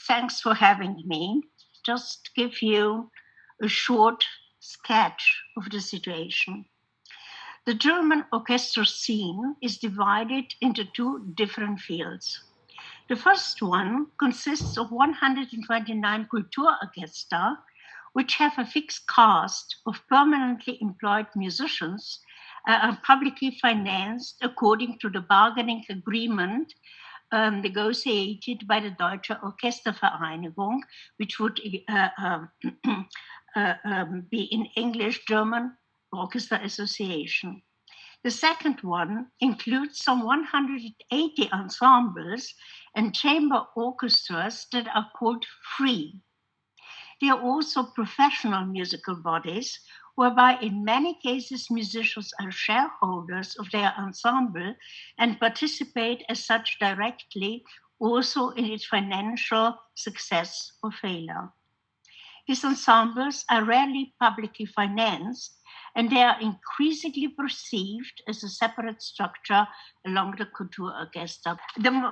thanks for having me. Just give you a short sketch of the situation. The German orchestra scene is divided into two different fields. The first one consists of 129 Kulturorchester, which have a fixed cast of permanently employed musicians are publicly financed according to the bargaining agreement negotiated by the Deutsche Orchestervereinigung, which would be in English German Orchestra Association. The second one includes some 180 ensembles and chamber orchestras that are called free. They are also professional musical bodies, whereby in many cases musicians are shareholders of their ensemble and participate as such directly also in its financial success or failure. These ensembles are rarely publicly financed, and they are increasingly perceived as a separate structure along the Kulturorchester.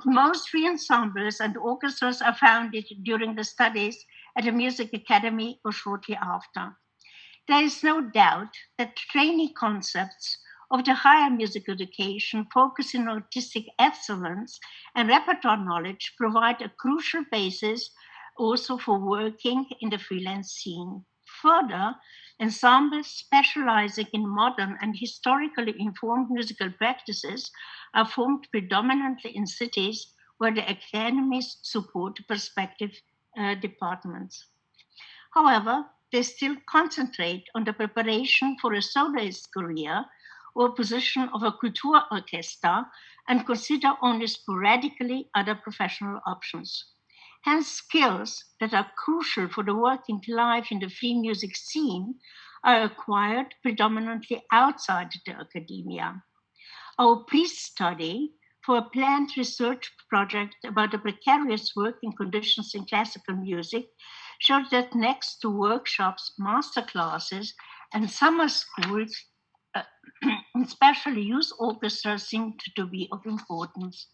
Most free ensembles and orchestras are founded during the studies at a music academy or shortly after. There is no doubt that training concepts of the higher music education focusing on artistic excellence and repertoire knowledge provide a crucial basis also for working in the freelance scene. Further, ensembles specializing in modern and historically informed musical practices are formed predominantly in cities where the academies support prospective departments. However, they still concentrate on the preparation for a soloist career or position of a Kulturorchester and consider only sporadically other professional options. Hence, skills that are crucial for the working life in the free music scene are acquired predominantly outside the academia. Our pre-study for a planned research project about the precarious working conditions in classical music showed that next to workshops, master classes, and summer schools, especially youth orchestras seemed to be of importance.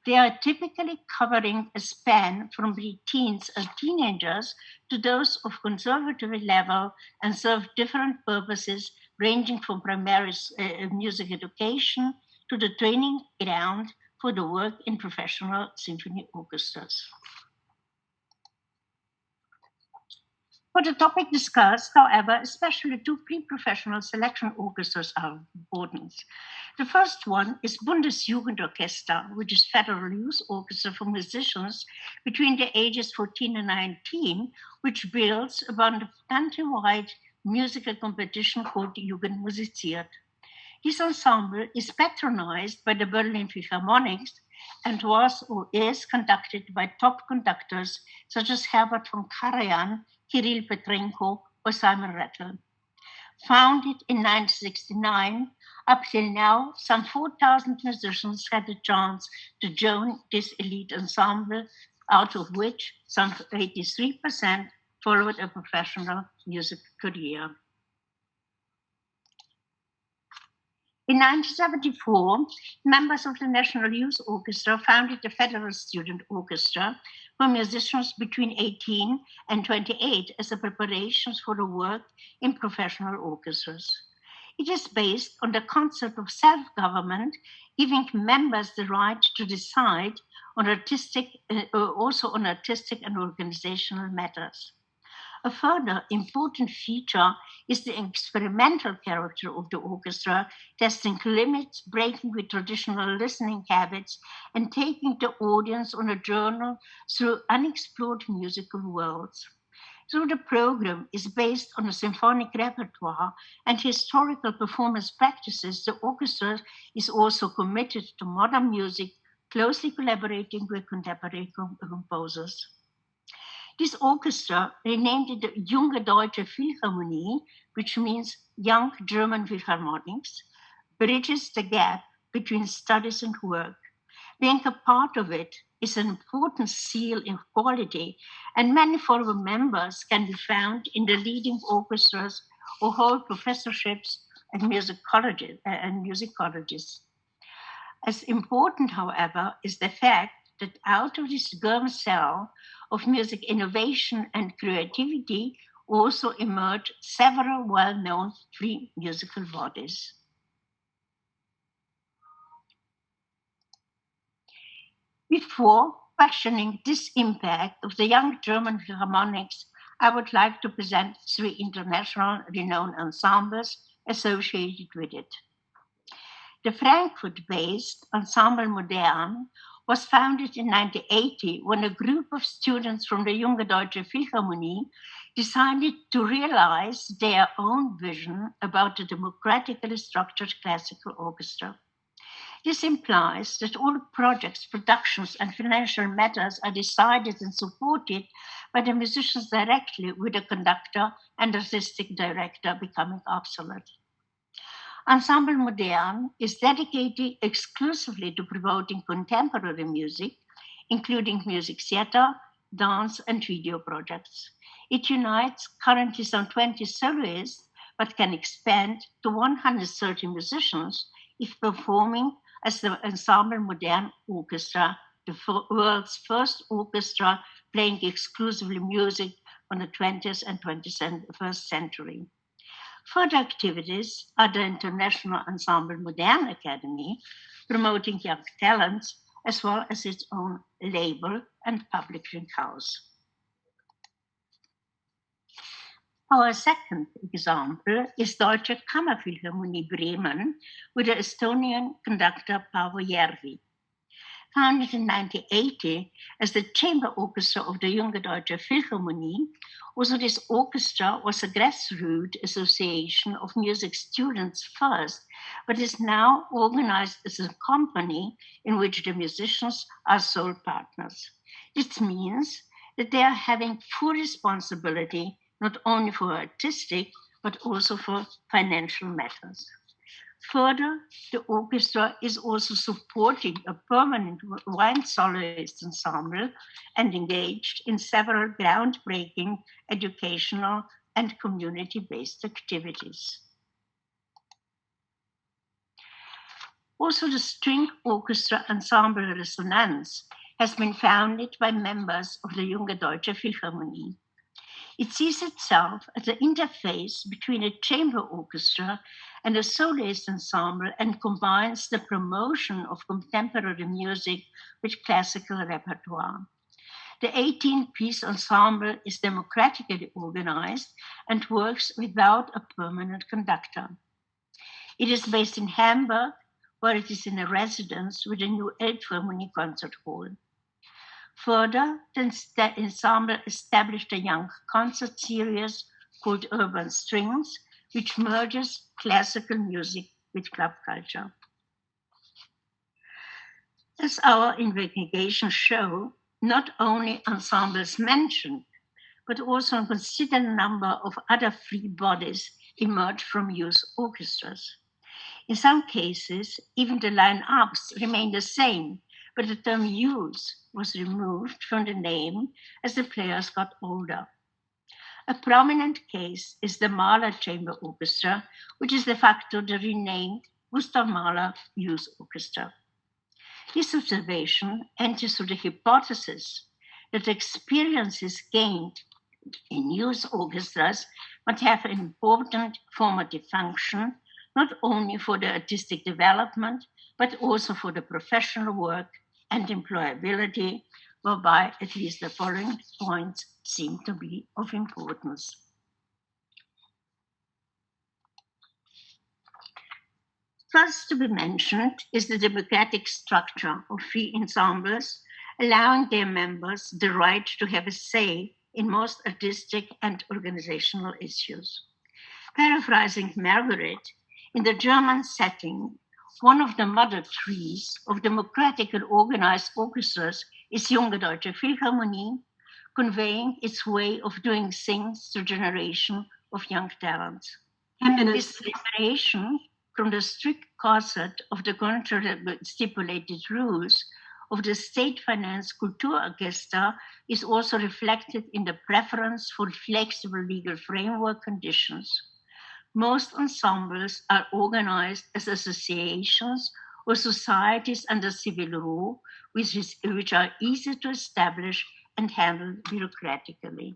They are typically covering a span from preteens and teenagers to those of conservatory level and serve different purposes, ranging from primary music education to the training ground for the work in professional symphony orchestras. For the topic discussed, however, especially two pre-professional selection orchestras are important. The first one is Bundesjugendorchester, which is federal youth orchestra for musicians between the ages 14 and 19, which builds upon the countrywide musical competition called Jugend musiziert. This ensemble is patronized by the Berlin Philharmonics and was or is conducted by top conductors such as Herbert von Karajan, Kirill Petrenko, or Simon Rattle. Founded in 1969, up till now, some 4,000 musicians had the chance to join this elite ensemble, out of which some 83% followed a professional music career. In 1974, members of the National Youth Orchestra founded the Federal Student Orchestra for musicians between 18 and 28 as a preparation for the work in professional orchestras. It is based on the concept of self-government, giving members the right to decide on artistic and organizational matters. A further important feature is the experimental character of the orchestra, testing limits, breaking with traditional listening habits, and taking the audience on a journey through unexplored musical worlds. So the program is based on a symphonic repertoire and historical performance practices. The orchestra is also committed to modern music, closely collaborating with contemporary composers. This orchestra, renamed the Junge Deutsche Philharmonie, which means Young German Philharmonics, bridges the gap between studies and work. Being a part of it is an important seal of quality, and many former members can be found in the leading orchestras or hold professorships at music colleges. As important, however, is the fact that out of this germ cell of music innovation and creativity also emerged several well-known free musical bodies. Before questioning this impact of the young German philharmonics, I would like to present three international renowned ensembles associated with it. The Frankfurt-based Ensemble Modern was founded in 1980 when a group of students from the Junge Deutsche Philharmonie decided to realize their own vision about a democratically structured classical orchestra. This implies that all projects, productions, and financial matters are decided and supported by the musicians directly, with the conductor and artistic director becoming obsolete. Ensemble Modern is dedicated exclusively to promoting contemporary music, including music theater, dance, and video projects. It unites currently some 20 soloists, but can expand to 130 musicians if performing as the Ensemble Modern Orchestra, the world's first orchestra playing exclusively music from the 20th and 21st century. Further activities are the International Ensemble Modern Academy, promoting young talents, as well as its own label and publishing house. Our second example is Deutsche Kammerphilharmonie Bremen with the Estonian conductor Paavo Järvi. Founded in 1980 as the chamber orchestra of the Junge Deutsche Philharmonie, also this orchestra was a grassroots association of music students first, but is now organized as a company in which the musicians are sole partners. This means that they are having full responsibility not only for artistic, but also for financial matters. Further, the orchestra is also supporting a permanent wine soloist ensemble and engaged in several groundbreaking educational and community-based activities. Also, the string orchestra Ensemble Resonanz has been founded by members of the Junge Deutsche Philharmonie. It sees itself as an interface between a chamber orchestra and a soloist ensemble and combines the promotion of contemporary music with classical repertoire. The 18-piece ensemble is democratically organized and works without a permanent conductor. It is based in Hamburg, where it is in a residence with a new Elbphilharmonie concert hall. Further, the ensemble established a young concert series called Urban Strings, which merges classical music with club culture. As our investigations show, not only ensembles mentioned, but also a considerable number of other free bodies emerge from youth orchestras. In some cases, even the line-ups remain the same, but the term youth was removed from the name as the players got older. A prominent case is the Mahler Chamber Orchestra, which is de facto the renamed Gustav Mahler Youth Orchestra. This observation enters to the hypothesis that experiences gained in youth orchestras must have an important formative function, not only for the artistic development, but also for the professional work and employability, whereby at least the following points seem to be of importance. First to be mentioned is the democratic structure of free ensembles, allowing their members the right to have a say in most artistic and organizational issues. Paraphrasing Margaret, in the German setting, one of the mother trees of democratic and organized orchestras is Junge Deutsche Philharmonie, conveying its way of doing things to a generation of young talents. This liberation from the strict corset of the contrary stipulated rules of the state-financed Kulturorchester is also reflected in the preference for flexible legal framework conditions. Most ensembles are organized as associations or societies under civil law, which are easy to establish and handle bureaucratically.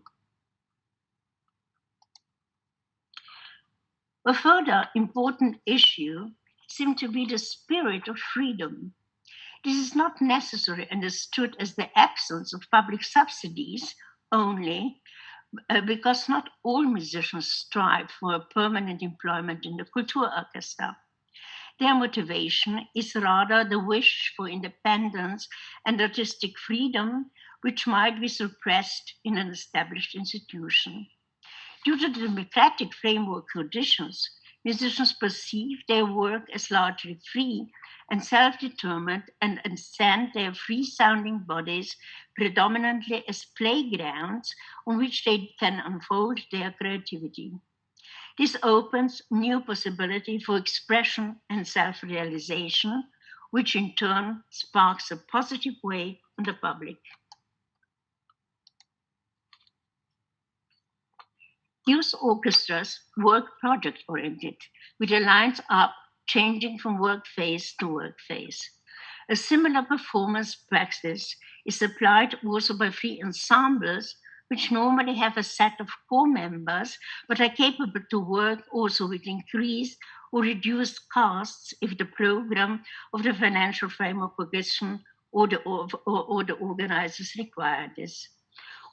A further important issue seemed to be the spirit of freedom. This is not necessarily understood as the absence of public subsidies only, because not all musicians strive for a permanent employment in the Kulturorchester. Their motivation is rather the wish for independence and artistic freedom, which might be suppressed in an established institution. Due to the democratic framework conditions, musicians perceive their work as largely free and self determined and understand their free sounding bodies predominantly as playgrounds on which they can unfold their creativity. This opens new possibility for expression and self realization, which in turn sparks a positive way on the public. Youth orchestras work project oriented, with the lines up changing from work phase to work phase. A similar performance practice is applied also by free ensembles, which normally have a set of core members but are capable to work also with increased or reduced costs if the program of the financial framework progression or the organizers require this.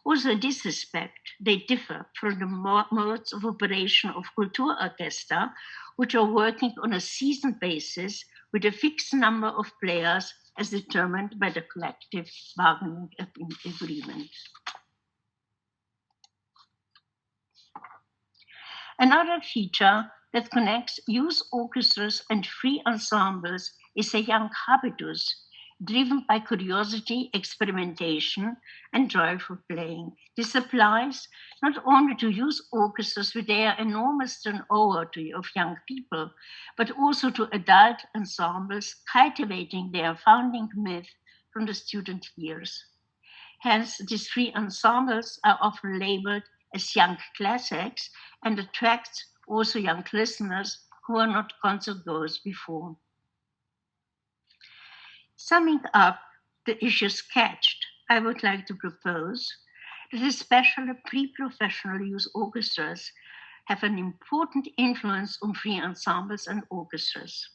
Also, in this respect, they differ from the modes of operation of Kulturorchester, which are working on a season basis with a fixed number of players as determined by the collective bargaining agreement. Another feature that connects youth orchestras and free ensembles is a young habitus driven by curiosity, experimentation, and joyful playing. This applies not only to youth orchestras with their enormous turnover of young people, but also to adult ensembles cultivating their founding myth from the student years. Hence, these free ensembles are often labeled as young classics and attract also young listeners who are not concert goers before. Summing up the issues sketched, I would like to propose that especially pre-professional youth orchestras have an important influence on free ensembles and orchestras.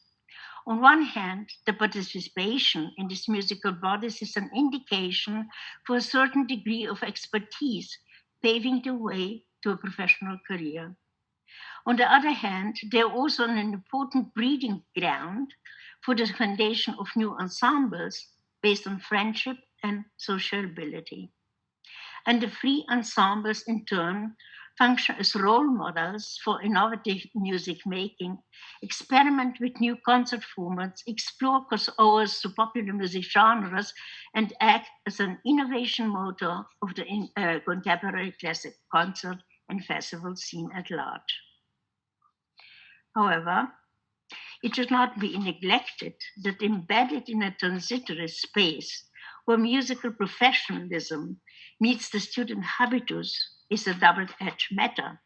On one hand, the participation in these musical bodies is an indication for a certain degree of expertise, paving the way to a professional career. On the other hand, they're also an important breeding ground for the foundation of new ensembles based on friendship and sociability. And the free ensembles, in turn, function as role models for innovative music making, experiment with new concert formats, explore crossovers to popular music genres, and act as an innovation motor of the contemporary classic concert and festival scene at large. However, it should not be neglected that embedded in a transitory space where musical professionalism meets the student habitus is a double edged matter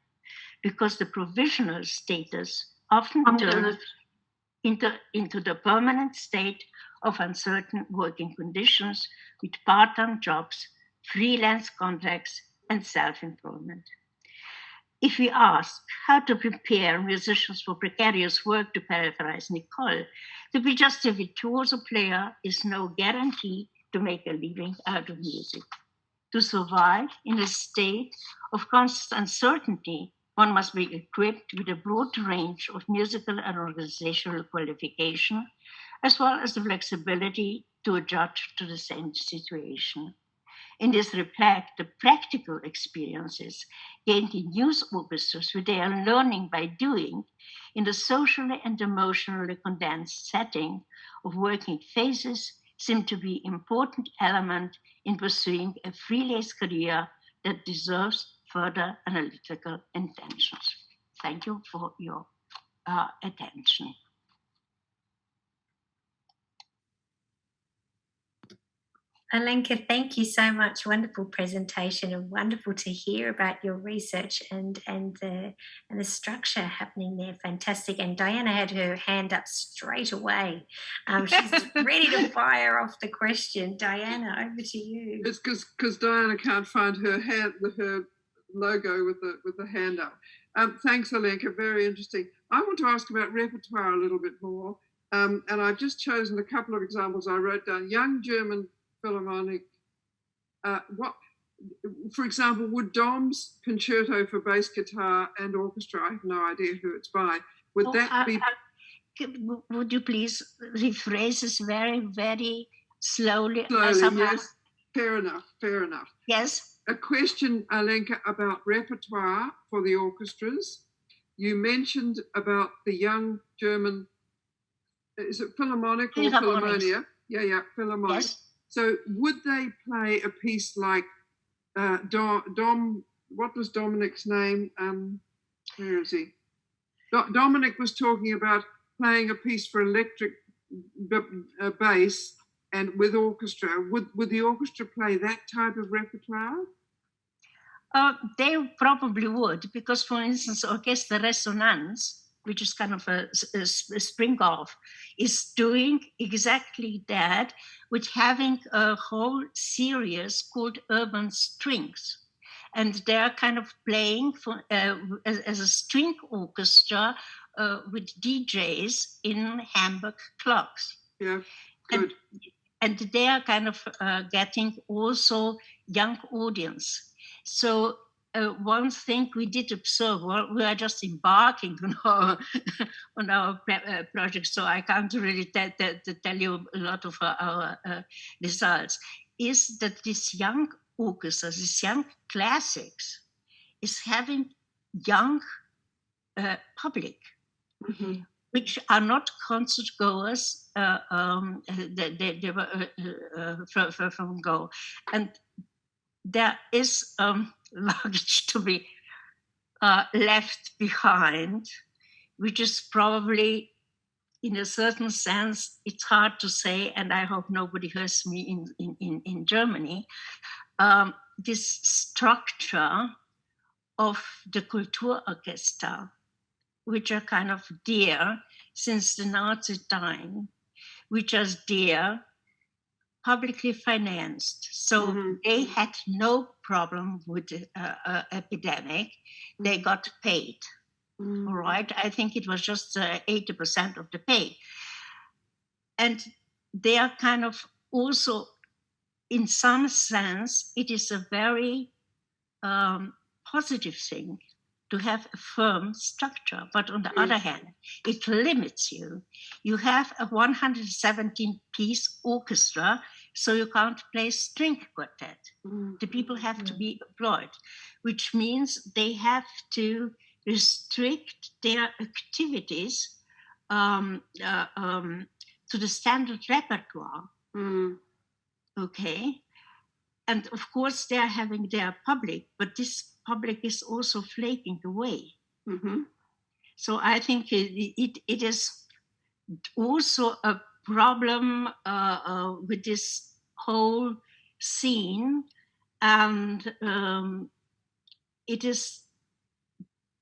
because the provisional status often turns into the permanent state of uncertain working conditions with part time jobs, freelance contracts, and self employment. If we ask how to prepare musicians for precarious work, to paraphrase Nicole, to be just a virtuoso player is no guarantee to make a living out of music. To survive in a state of constant uncertainty, one must be equipped with a broad range of musical and organizational qualification, as well as the flexibility to adjust to the same situation. In this respect, the practical experiences gained in youth orchestras, where they are learning by doing, in the socially and emotionally condensed setting of working phases, seem to be important element in pursuing a freelance career that deserves further analytical intentions. Thank you for your attention. Alenka, thank you so much. Wonderful presentation and wonderful to hear about your research and the structure happening there. Fantastic. And Diana had her hand up straight away. She's ready to fire off the question. Diana, over to you. It's because Diana can't find her logo with the hand up. Thanks, Alenka. Very interesting. I want to ask about repertoire a little bit more. And I've just chosen a couple of examples I wrote down. Young German Philharmonic. For example, would Dom's concerto for bass guitar and orchestra, I have no idea who it's by, would that be... Would you please rephrase this very, very slowly? Yes. Fair enough. Yes. A question, Alenka, about repertoire for the orchestras. You mentioned about the young German, is it Philharmonic or Philharmonia? Yeah, Philharmonic. Yes. So would they play a piece like Dom, what was Dominic's name? Where is he? Dominic was talking about playing a piece for electric bass and with orchestra. Would the orchestra play that type of repertoire? They probably would, because, for instance, Orchestra Resonance, which is kind of a spring-off, is doing exactly that, with having a whole series called Urban Strings. And they're kind of playing as a string orchestra with DJs in Hamburg clubs. Yeah, good. And they are kind of getting also young audience. So one thing we did observe, well, we are just embarking on our project, so I can't really tell you a lot of our results, is that this young orchestra, this young classics, is having young public, mm-hmm. which are not concert goers, they were from go. And there is luggage to be left behind, which is probably, in a certain sense, it's hard to say, and I hope nobody hears me in Germany, this structure of the Kulturorchester, which are kind of dear since the Nazi time, which are dear, publicly financed. So mm-hmm. they had no problem with the epidemic. They got paid, mm-hmm. all right? I think it was just 80% of the pay. And they are kind of also, in some sense, it is a very positive thing to have a firm structure. But on the other hand, it limits you. You have a 117-piece orchestra, so you can't play string quartet. The people have to be employed, which means they have to restrict their activities to the standard repertoire. Okay. And of course, they're having their public, but this public is also flaking away. Mm-hmm. So I think it is also a problem with this whole scene, and it is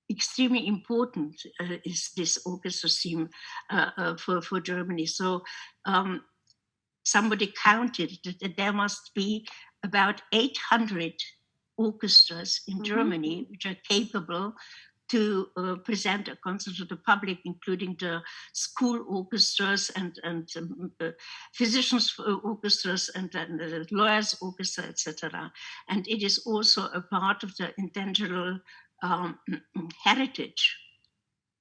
extremely important, is this orchestra scene for Germany. So somebody counted that there must be about 800 orchestras in Germany which are capable to present a concert to the public, including the school orchestras and physicians orchestras and lawyers orchestra, etc. And it is also a part of the intentional heritage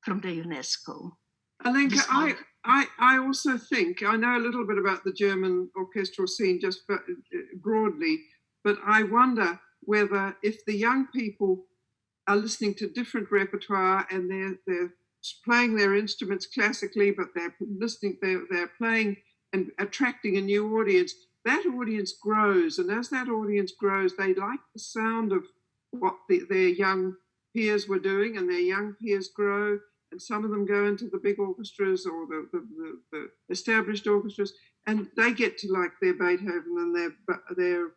from the UNESCO. Alenka, I also think, I know a little bit about the German orchestral scene just broadly, but I wonder whether if the young people are listening to different repertoire and they're playing their instruments classically, but they're playing and attracting a new audience, that audience grows. And as that audience grows, they like the sound of what their young peers were doing, and their young peers grow, and some of them go into the big orchestras or the established orchestras, and they get to like their Beethoven and their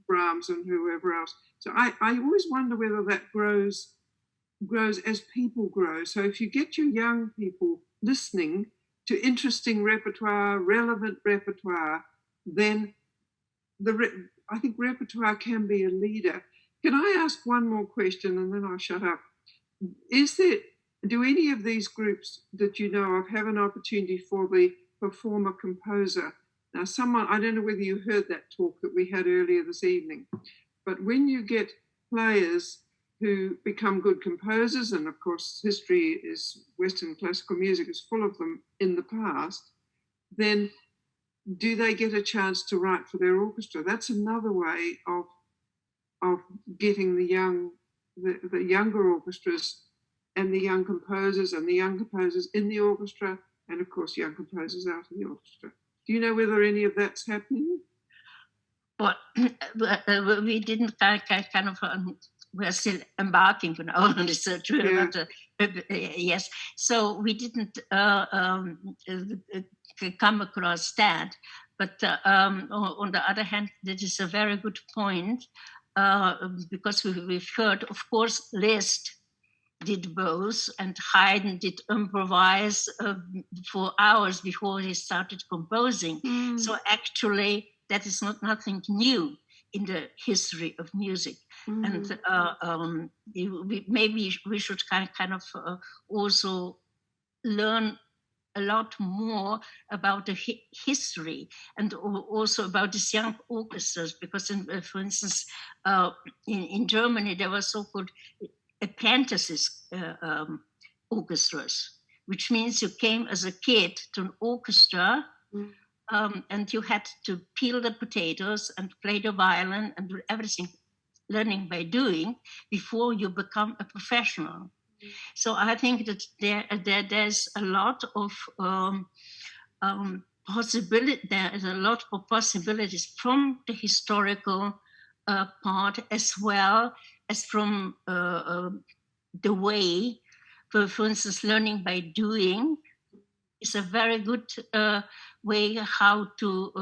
Brahms and whoever else. So I always wonder whether that grows as people grow. So if you get your young people listening to interesting repertoire, relevant repertoire, then I think repertoire can be a leader. Can I ask one more question and then I'll shut up? Do any of these groups that you know of have an opportunity for the performer composer? Now, I don't know whether you heard that talk that we had earlier this evening, but when you get players who become good composers, and of course Western classical music is full of them in the past, then do they get a chance to write for their orchestra? That's another way of getting the younger orchestras and the young composers in the orchestra, and of course young composers out of the orchestra. Do you know whether any of that's happening? But we didn't kind of we're still embarking on our research. Yeah. Yes, so we didn't come across that. But on the other hand, that is a very good point, because we've heard, of course, Liszt did both, and Haydn did improvise for hours before he started composing. So actually, that is nothing new in the history of music. And maybe we should kind of also learn a lot more about the history and also about these young orchestras, because for instance, in Germany, there were so-called apprentices orchestras, which means you came as a kid to an orchestra, and you had to peel the potatoes and play the violin and do everything, learning by doing, before you become a professional. So I think that there's a lot of possibility. There is a lot of possibilities from the historical part, as well as from the way, for instance, learning by doing is a very good way how to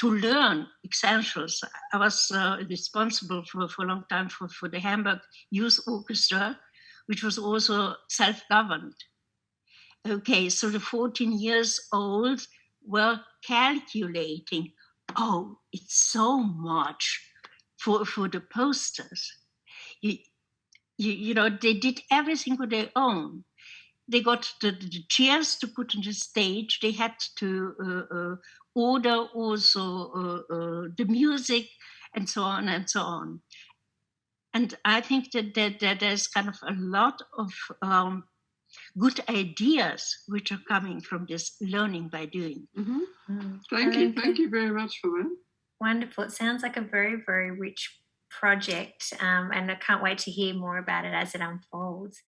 learn essentials. I was responsible for a long time for the Hamburg Youth Orchestra, which was also self-governed. Okay, so the 14 years old were calculating, oh, it's so much for the posters. You know, they did everything on their own. They got the chairs to put on the stage. They had to order also the music, and so on and so on. And I think that there's kind of a lot of good ideas which are coming from this learning by doing. Thank you very much for that. Wonderful. It sounds like a very, very rich project, and I can't wait to hear more about it as it unfolds.